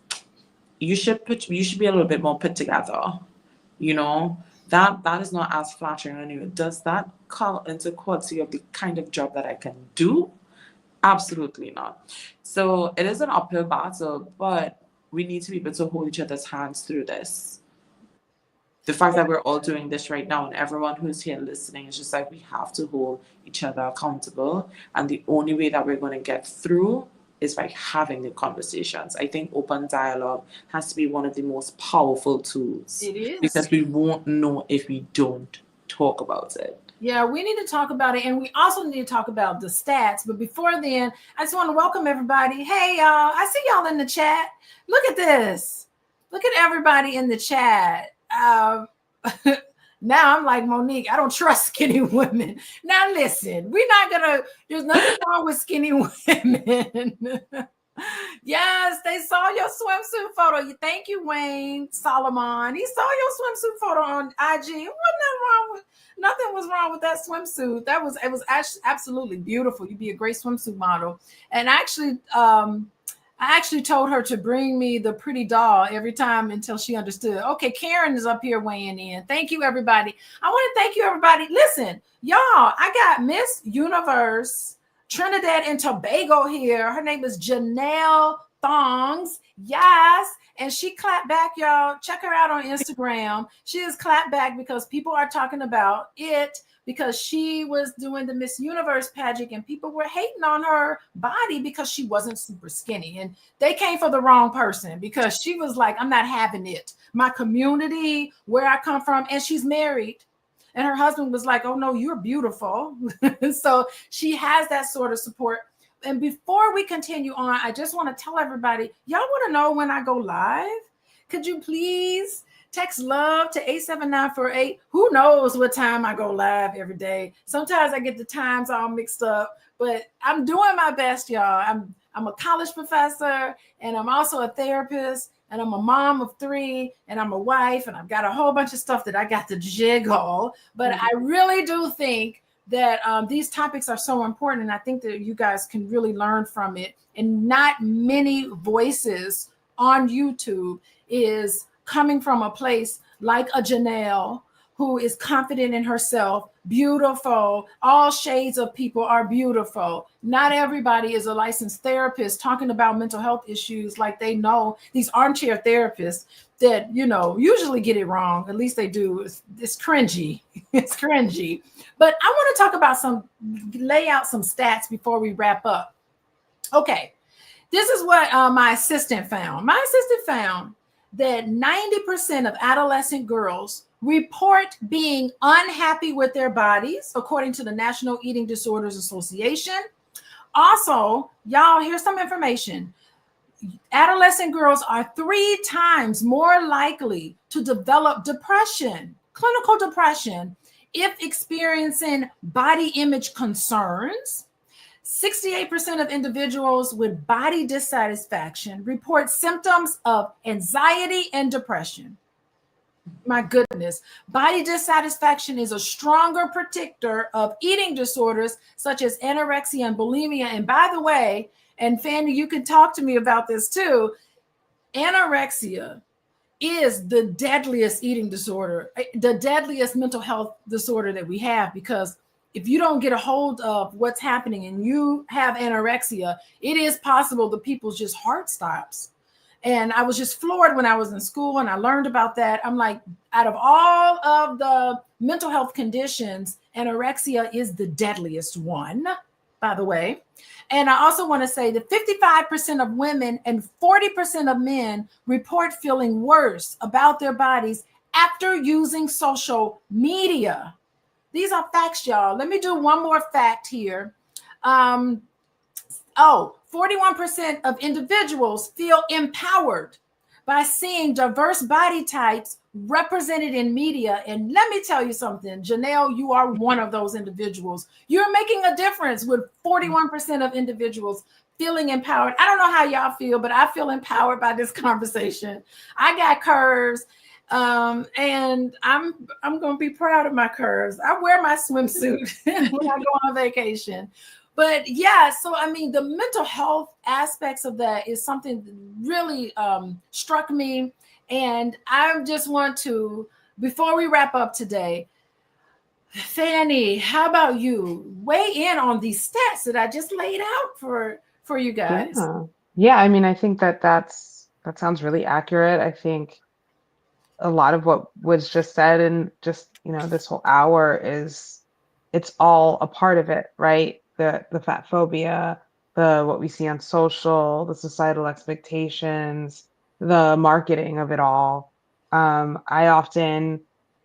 you should be a little bit more put together. That is not as flattering on you. Does that call into quality of the kind of job that I can do? Absolutely not. So it is an uphill battle, but we need to be able to hold each other's hands through this. The fact that we're all doing this right now, and everyone who's here listening, is just like, we have to hold each other accountable. And the only way that we're going to get through is by having the conversations. I think open dialogue has to be one of the most powerful tools. It is. Because we won't know if we don't talk about it. Yeah, we need to talk about it. And we also need to talk about the stats. But before then, I just want to welcome everybody. Hey, y'all. I see y'all in the chat. Look at this. Look at everybody in the chat. Now I'm like Monique. I don't trust skinny women. Now listen, there's nothing wrong with skinny women. Yes, they saw your swimsuit photo. Thank you, Wayne Solomon. He saw your swimsuit photo on IG. Nothing was wrong with that swimsuit. It was absolutely beautiful. You'd be a great swimsuit model. And I actually told her to bring me the pretty doll every time until she understood. Okay, Karen is up here weighing in. Thank you, everybody. I want to thank you, everybody. Listen, y'all, I got Miss Universe Trinidad and Tobago here. Her name is Janelle Thongs. Yes. And she clapped back, y'all. Check her out on Instagram. She is clapped back because people are talking about it, because she was doing the Miss Universe pageant and people were hating on her body because she wasn't super skinny. And they came for the wrong person, because she was like, I'm not having it. My community, where I come from, and she's married. And her husband was like, oh no, you're beautiful. So she has that sort of support. And before we continue on, I just want to tell everybody, y'all want to know when I go live? Could you please Text love to 87948. Who knows what time I go live every day? Sometimes I get the times all mixed up, but I'm doing my best, y'all. I'm a college professor, and I'm also a therapist, and I'm a mom of 3, and I'm a wife, and I've got a whole bunch of stuff that I got to jiggle. But I really do think that these topics are so important, and I think that you guys can really learn from it. And not many voices on YouTube is coming from a place like a Janelle, who is confident in herself, beautiful. All shades of people are beautiful. Not everybody is a licensed therapist talking about mental health issues like they know. These armchair therapists that, you know, usually get it wrong. At least they do. It's cringy. It's cringy. But I want to talk about lay out some stats before we wrap up. Okay. This is what my assistant found. My assistant found that 90% of adolescent girls report being unhappy with their bodies, according to the National Eating Disorders Association. Also, y'all, here's some information. Adolescent girls are 3 times more likely to develop depression, clinical depression, if experiencing body image concerns. 68% of individuals with body dissatisfaction report symptoms of anxiety and depression. My goodness. Body dissatisfaction is a stronger predictor of eating disorders such as anorexia and bulimia. And by the way, and Fanny, you can talk to me about this too, anorexia is the deadliest eating disorder, the deadliest mental health disorder that we have, because if you don't get a hold of what's happening and you have anorexia, it is possible that people's just heart stops. And I was just floored when I was in school and I learned about that. I'm like, out of all of the mental health conditions, anorexia is the deadliest one, by the way. And I also want to say that 55% of women and 40% of men report feeling worse about their bodies after using social media. These are facts, y'all. Let me do one more fact here. 41% of individuals feel empowered by seeing diverse body types represented in media. And let me tell you something, Janelle, you are one of those individuals. You're making a difference with 41% of individuals feeling empowered. I don't know how y'all feel, but I feel empowered by this conversation. I got curves. And I'm going to be proud of my curves. I wear my swimsuit when I go on vacation. But yeah, so I mean, the mental health aspects of that is something that really struck me. And I just want to, before we wrap up today, Fanny, how about you weigh in on these stats that I just laid out for you guys? Yeah. I mean, I think that sounds really accurate. I think a lot of what was just said in just, you know, this whole hour it's all a part of it, right? The fat phobia, what we see on social, the societal expectations, the marketing of it all. I often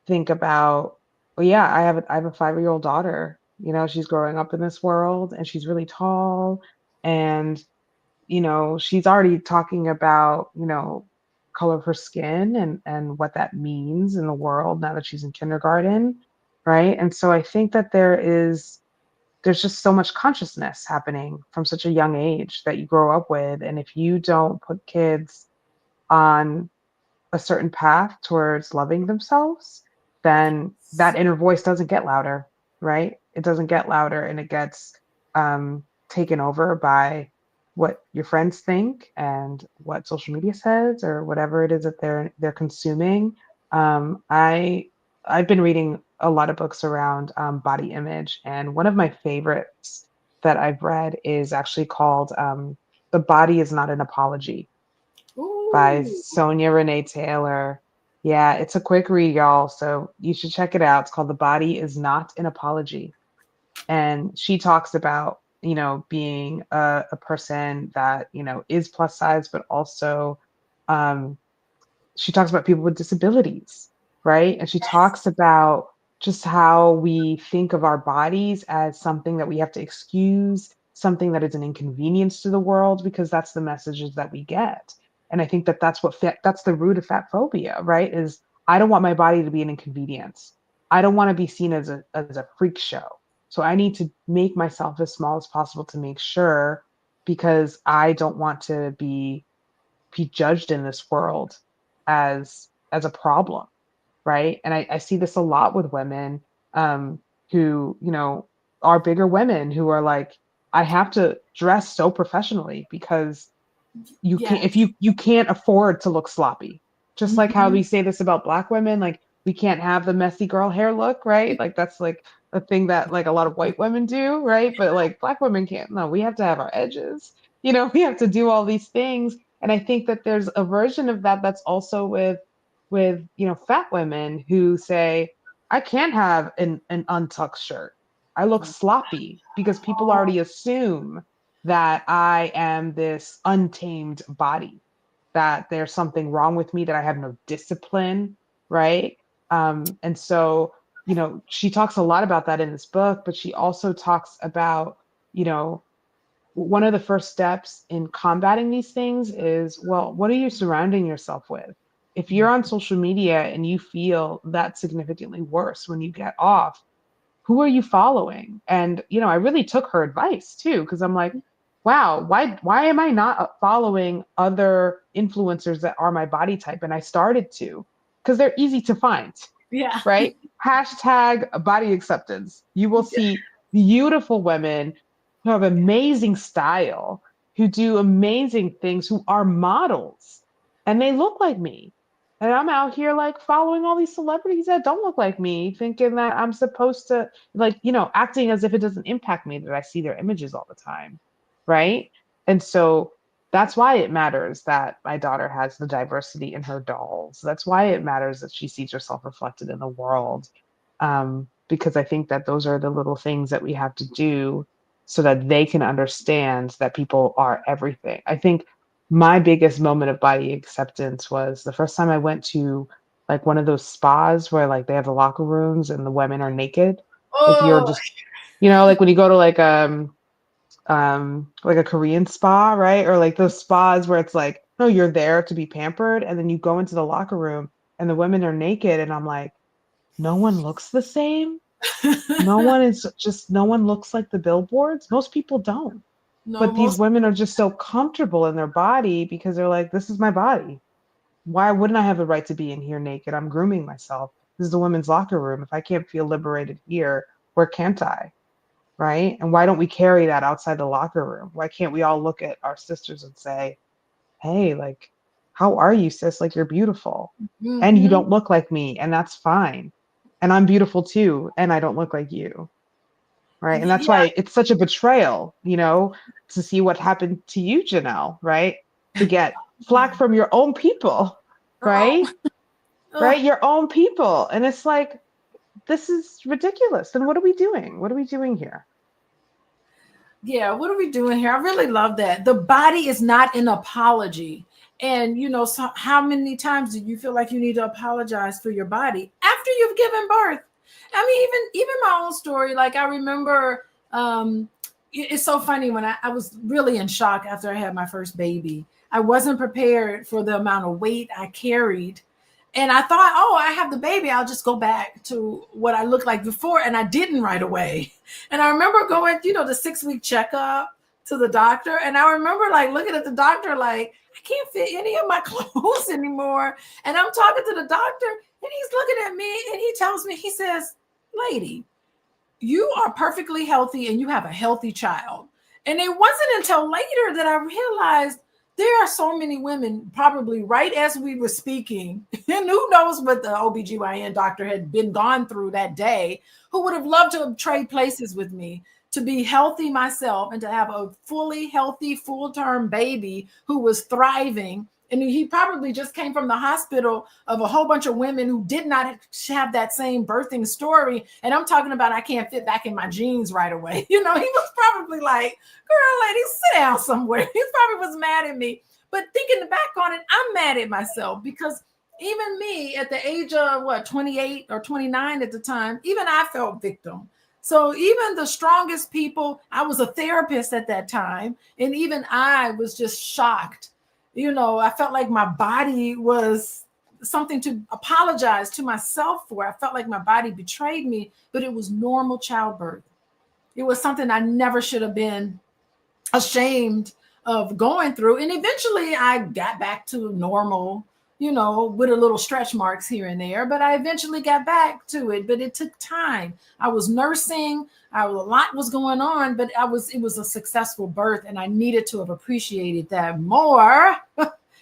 think about, well, yeah, I have a 5-year-old daughter. You know, she's growing up in this world and she's really tall, and you know, she's already talking about, you know, color of her skin and what that means in the world now that she's in kindergarten, right? And so I think that there's just so much consciousness happening from such a young age that you grow up with. And if you don't put kids on a certain path towards loving themselves, then that inner voice doesn't get louder, right? It doesn't get louder, and it gets taken over by what your friends think and what social media says or whatever it is that they're consuming. I've been reading a lot of books around body image, and one of my favorites that I've read is actually called "The Body Is Not an Apology" by Sonia Renee Taylor. Yeah, it's a quick read, y'all, so you should check it out. It's called "The Body Is Not an Apology," and she talks about, you know, being a person that, you know, is plus size, but also she talks about people with disabilities, right? And she talks about just how we think of our bodies as something that we have to excuse, something that is an inconvenience to the world, because that's the messages that we get. And I think that that's the root of fat phobia, right? Is I don't want my body to be an inconvenience. I don't want to be seen as a freak show. So I need to make myself as small as possible to make sure, because I don't want to be judged in this world as a problem, right? And I see this a lot with women who, are bigger women who are like, I have to dress so professionally because you can't, if Yes. you can't afford to look sloppy. Just like how Mhm. we say this about Black women, like we can't have the messy girl hair look, right? Like that's like a thing that like a lot of white women do, right? But like Black women can't. No, we have to have our edges. We have to do all these things. And I think that there's a version of that that's also with fat women who say, I can't have an untucked shirt. I look sloppy because people already assume that I am this untamed body, that there's something wrong with me, that I have no discipline, right? And so, she talks a lot about that in this book, but she also talks about, you know, one of the first steps in combating these things is, well, what are you surrounding yourself with? If you're on social media and you feel that significantly worse when you get off, who are you following? And I really took her advice too, because I'm like, wow, why am I not following other influencers that are my body type? And I started to, because they're easy to find, Yeah. right? Hashtag body acceptance. You will see beautiful women who have amazing style, who do amazing things, who are models, and they look like me. And I'm out here like following all these celebrities that don't look like me, thinking that I'm supposed to, like, acting as if it doesn't impact me that I see their images all the time. Right. And so that's why it matters that my daughter has the diversity in her dolls. That's why it matters that she sees herself reflected in the world. Because I think that those are the little things that we have to do so that they can understand that people are everything. I think my biggest moment of body acceptance was the first time I went to like one of those spas where like they have the locker rooms and the women are naked. Like you're Oh, just, like when you go to like a Korean spa, right? Or like those spas where it's like, no, you're there to be pampered, and then you go into the locker room and the women are naked, and I'm like, no one looks the same. No one looks like the billboards. Most people don't. no, But these most. women are just so comfortable in their body because they're like, this is my body. Why wouldn't I have the right to be in here naked? I'm grooming myself. This is the women's locker room. If I can't feel liberated here, where can't I? Right? And why don't we carry that outside the locker room? Why can't we all look at our sisters and say, hey, like, how are you, sis? Like, you're beautiful. And you Mhm. don't look like me, and that's fine. And I'm beautiful too, and I don't look like you. Right. And that's Yeah. why it's such a betrayal, to see what happened to you, Janelle, right? To get flack from your own people, Oh, right? oh, Right? Your own people. And it's like, this is ridiculous. Then what are we doing? What are we doing here? yeah. What are we doing here? I really love that. The body is not an apology. And so how many times do you feel like you need to apologize for your body after you've given birth? I mean, even my own story. Like I remember, it's so funny when I was really in shock after I had my first baby. I wasn't prepared for the amount of weight I carried. And I thought, oh, I have the baby. I'll just go back to what I looked like before. And I didn't right away. And I remember going, the 6-week checkup to the doctor. And I remember like looking at the doctor like, I can't fit any of my clothes anymore. And I'm talking to the doctor and he's looking at me and he tells me, he says, lady, you are perfectly healthy and you have a healthy child. And it wasn't until later that I realized there are so many women, probably right as we were speaking, and who knows what the OBGYN doctor had been gone through that day, who would have loved to have traded places with me to be healthy myself and to have a fully healthy, full-term baby who was thriving. And he probably just came from the hospital of a whole bunch of women who did not have that same birthing story. And I'm talking about I can't fit back in my jeans right away. He was probably like, girl, lady, sit down somewhere. He probably was mad at me. But thinking back on it, I'm mad at myself because even me at the age of 28 or 29 at the time, even I felt victim. So even the strongest people, I was a therapist at that time, and even I was just shocked. I felt like my body was something to apologize to myself for. I felt like my body betrayed me, but it was normal childbirth. It was something I never should have been ashamed of going through. And eventually I got back to normal, with a little stretch marks here and there, but I eventually got back to it. But it took time. I was nursing. A lot was going on, but it was a successful birth, and I needed to have appreciated that more.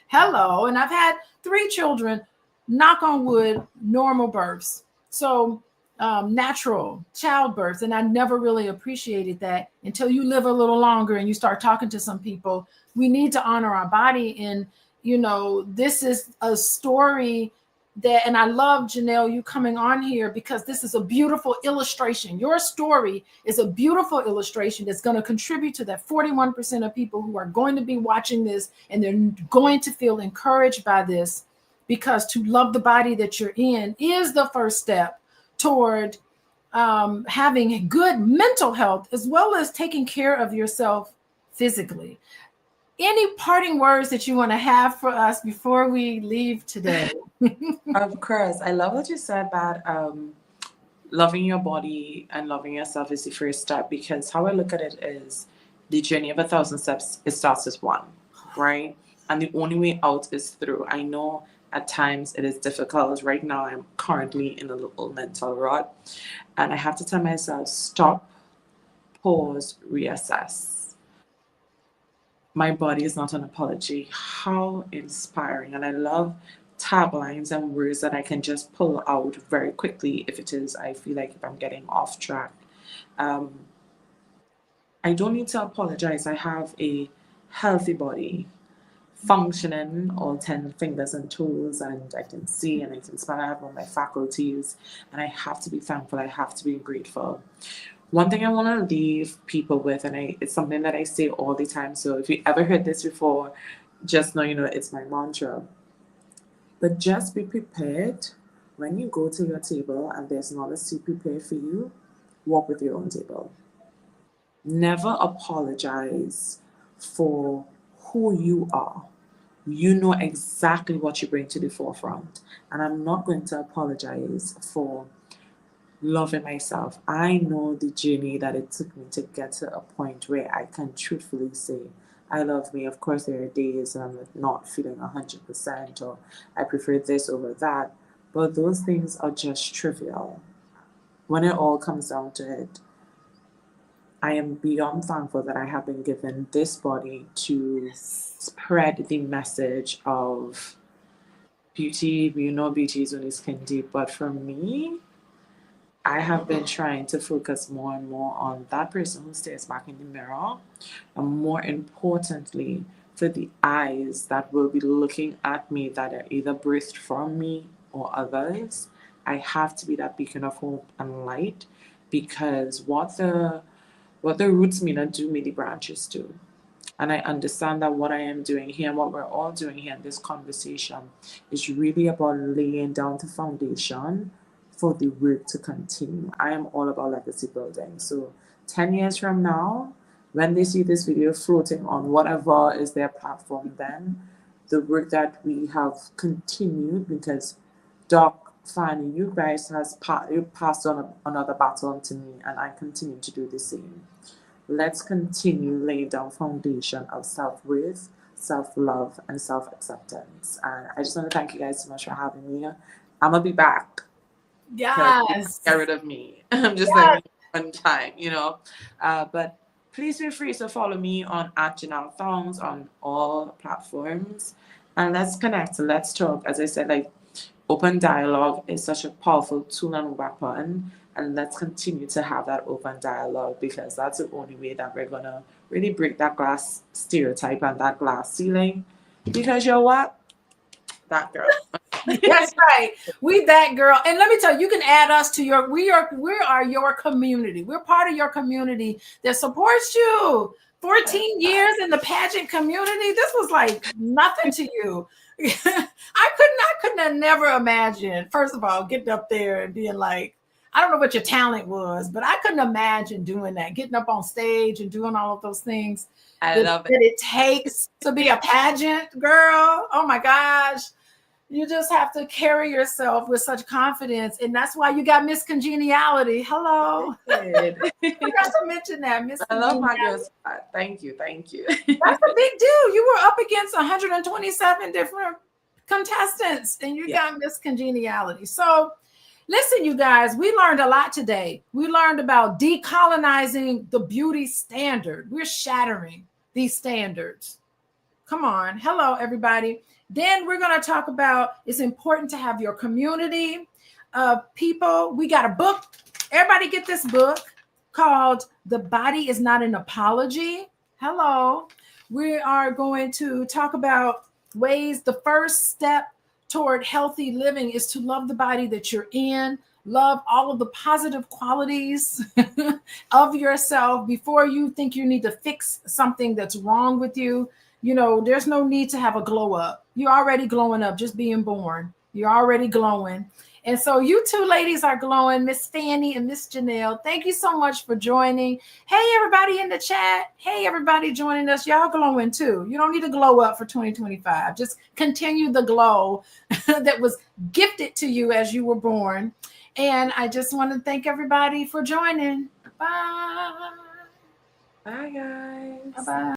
Hello. And I've had 3 children, knock on wood, normal births. So natural childbirth. And I never really appreciated that until you live a little longer and you start talking to some people. We need to honor our body. And, this is a story that, and I love, Janelle, you coming on here, because this is a beautiful illustration. Your story is a beautiful illustration that's going to contribute to that 41% of people who are going to be watching this, and they're going to feel encouraged by this, because to love the body that you're in is the first step toward having good mental health, as well as taking care of yourself physically. Any parting words that you want to have for us before we leave today? Of course. I love what you said that loving your body and loving yourself is the first step, because how I look at it is the journey of 1,000 steps, it starts as one, right? And the only way out is through. I know at times it is difficult. Right now, I'm currently in a little mental rut, and I have to tell myself, stop, pause, reassess. My body is not an apology. How inspiring. And I love taglines and words that I can just pull out very quickly if I feel like if I'm getting off track. I don't need to apologize. I have a healthy body, functioning, all 10 fingers and toes, and I can see and I can smell. I have all my faculties, and I have to be thankful. I have to be grateful. One thing I want to leave people with, and it's something that I say all the time, so if you ever heard this before, just know, it's my mantra. But just be prepared when you go to your table and there's not a seat prepared for you. Walk with your own table. Never apologize for who you are. You know exactly what you bring to the forefront. And I'm not going to apologize for loving myself. I know the journey that it took me to get to a point where I can truthfully say, I love me. Of course, there are days I'm not feeling 100%, or I prefer this over that. But those things are just trivial. When it all comes down to it, I am beyond thankful that I have been given this body to spread the message of beauty. Beauty is only skin deep. But for me, I have been trying to focus more and more on that person who stares back in the mirror, and more importantly, for the eyes that will be looking at me that are either birthed from me or others. I have to be that beacon of hope and light, because what the roots may not do, may the branches do. And I understand that what I am doing here and what we're all doing here in this conversation is really about laying down the foundation for the work to continue. I am all about legacy building. So 10 years from now, when they see this video floating on whatever is their platform, then the work that we have continued, because Doc, Fanny, you guys you passed on another baton to me, and I continue to do the same. Let's continue laying down foundation of self-worth, self-love, and self-acceptance. And I just want to thank you guys so much for having me. I'm gonna be back. Yes. Get rid of me. I'm just like one time, But please feel free to follow me on @Janelle Thongs on all platforms, and let's connect. Let's talk. As I said, open dialogue is such a powerful tool and weapon, and let's continue to have that open dialogue, because that's the only way that we're gonna really break that glass stereotype and that glass ceiling. Because you're what? That girl. That's right. We that girl. And let me tell you, you can add us to we are your community. We're part of your community that supports you. 14 years in the pageant community. This was like nothing to you. I couldn't have never imagined, first of all, getting up there and being like, I don't know what your talent was, but I couldn't imagine doing that, getting up on stage and doing all of those things I love it. that it takes to be a pageant girl. Oh my gosh. You just have to carry yourself with such confidence. And that's why you got Miss Congeniality. Hello. I forgot to mention that. Miss I love my girls. Thank you. That's a big deal. You were up against 127 different contestants and you got Miss Congeniality. So listen, you guys, we learned a lot today. We learned about decolonizing the beauty standard. We're shattering these standards. Come on. Hello, everybody. Then we're going to talk about it's important to have your community of people. We got a book. Everybody get this book called The Body is Not an Apology. Hello. We are going to talk about ways the first step toward healthy living is to love the body that you're in, love all of the positive qualities of yourself before you think you need to fix something that's wrong with you. You know, there's no need to have a glow up. You're already glowing up, just being born. You're already glowing. And so you two ladies are glowing, Miss Fanny and Miss Janelle. Thank you so much for joining. Hey, everybody in the chat. Hey, everybody joining us. Y'all glowing too. You don't need to glow up for 2025. Just continue the glow that was gifted to you as you were born. And I just want to thank everybody for joining. Bye. Bye, guys. Bye-bye.